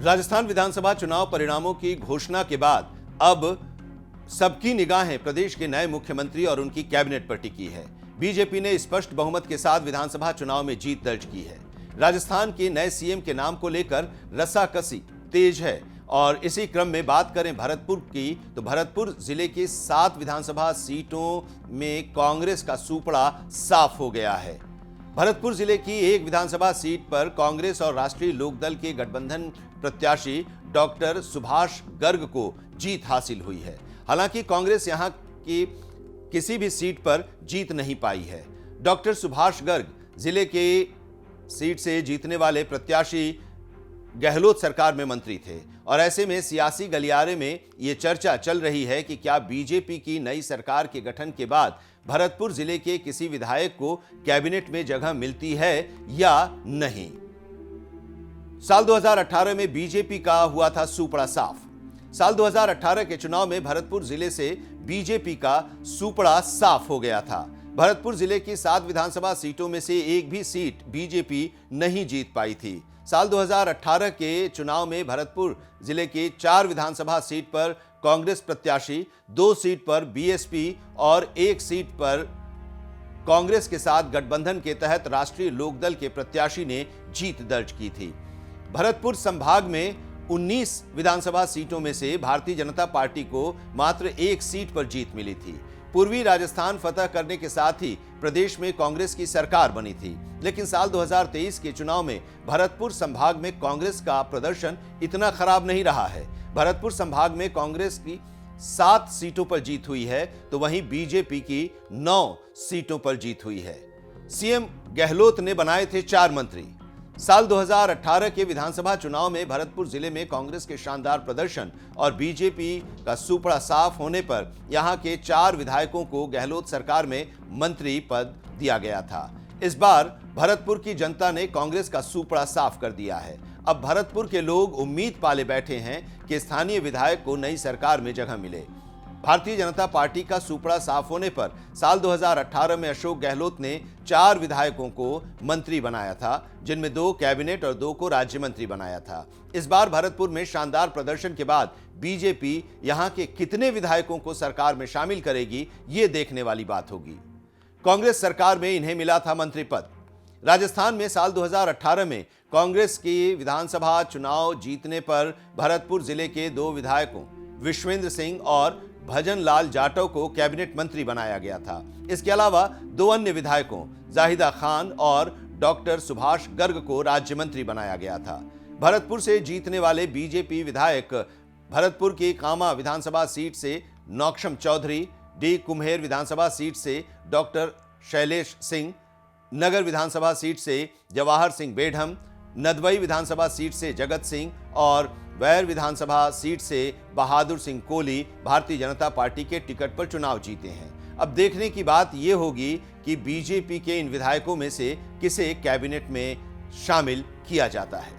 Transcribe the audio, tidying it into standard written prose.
राजस्थान विधानसभा चुनाव परिणामों की घोषणा के बाद अब सबकी निगाहें प्रदेश के नए मुख्यमंत्री और उनकी कैबिनेट पर टिकी है। बीजेपी ने स्पष्ट बहुमत के साथ विधानसभा चुनाव में जीत दर्ज की है। राजस्थान के नए सीएम के नाम को लेकर रस्साकसी तेज है और इसी क्रम में बात करें भरतपुर की, तो भरतपुर जिले के 7 विधानसभा सीटों में कांग्रेस का सूपड़ा साफ हो गया है। भरतपुर जिले की एक विधानसभा सीट पर कांग्रेस और राष्ट्रीय लोकदल के गठबंधन प्रत्याशी डॉक्टर सुभाष गर्ग को जीत हासिल हुई है। हालांकि कांग्रेस यहां की किसी भी सीट पर जीत नहीं पाई है। डॉक्टर सुभाष गर्ग जिले के सीट से जीतने वाले प्रत्याशी गहलोत सरकार में मंत्री थे और ऐसे में सियासी गलियारे में यह चर्चा चल रही है कि क्या बीजेपी की नई सरकार के गठन के बाद भरतपुर जिले के किसी विधायक को कैबिनेट में जगह मिलती है या नहीं। साल 2018 में बीजेपी का हुआ था सूपड़ा साफ। साल 2018 के चुनाव में भरतपुर जिले से बीजेपी का सूपड़ा साफ हो गया था। भरतपुर जिले की 7 विधानसभा सीटों में से एक भी सीट बीजेपी नहीं जीत पाई थी। साल 2018 के चुनाव में भरतपुर जिले के 4 विधानसभा सीट पर कांग्रेस प्रत्याशी, 2 सीट पर बीएसपी और 1 सीट पर कांग्रेस के साथ गठबंधन के तहत राष्ट्रीय लोकदल के प्रत्याशी ने जीत दर्ज की थी। भरतपुर संभाग में 19 विधानसभा सीटों में से भारतीय जनता पार्टी को मात्र 1 सीट पर जीत मिली थी। पूर्वी राजस्थान फतह करने के साथ ही प्रदेश में कांग्रेस की सरकार बनी थी, लेकिन साल 2023 के चुनाव में भरतपुर संभाग में कांग्रेस का प्रदर्शन इतना खराब नहीं रहा है। भरतपुर संभाग में कांग्रेस की 7 सीटों पर जीत हुई है, तो वहीं बीजेपी की 9 सीटों पर जीत हुई है। सीएम गहलोत ने बनाए थे 4 मंत्री। साल 2018 के विधानसभा चुनाव में भरतपुर जिले में कांग्रेस के शानदार प्रदर्शन और बीजेपी का सूपड़ा साफ होने पर यहां के 4 विधायकों को गहलोत सरकार में मंत्री पद दिया गया था। इस बार भरतपुर की जनता ने कांग्रेस का सूपड़ा साफ कर दिया है। अब भरतपुर के लोग उम्मीद पाले बैठे हैं कि स्थानीय विधायक को नई सरकार में जगह मिले। भारतीय जनता पार्टी का सूपड़ा साफ होने पर साल 2018 में अशोक गहलोत ने 4 विधायकों को मंत्री बनाया था, जिनमें 2 कैबिनेट और 2 को राज्य मंत्री बनाया था। इस बार भरतपुर में शानदार प्रदर्शन के बाद बीजेपी यहां के कितने विधायकों को सरकार में शामिल करेगी, ये देखने वाली बात होगी। कांग्रेस सरकार में इन्हें मिला था मंत्री पद। राजस्थान में साल 2018 में कांग्रेस की विधानसभा चुनाव जीतने पर भरतपुर जिले के 2 विधायकों विश्वेंद्र सिंह और भजन लाल जाटव को कैबिनेट मंत्री बनाया गया था। इसके अलावा 2 अन्य विधायकों जाहिदा खान और डॉक्टर सुभाष गर्ग को राज्य मंत्री बनाया गया था। भरतपुर से जीतने वाले बीजेपी विधायक भरतपुर की कामा विधानसभा सीट से नौक्षम चौधरी, डी कुम्हेर विधानसभा सीट से डॉक्टर शैलेश सिंह, नगर विधानसभा सीट से जवाहर सिंह बेढम, नदवई विधानसभा सीट से जगत सिंह और वैर विधानसभा सीट से बहादुर सिंह कोहली भारतीय जनता पार्टी के टिकट पर चुनाव जीते हैं। अब देखने की बात यह होगी कि बीजेपी के इन विधायकों में से किसे कैबिनेट में शामिल किया जाता है।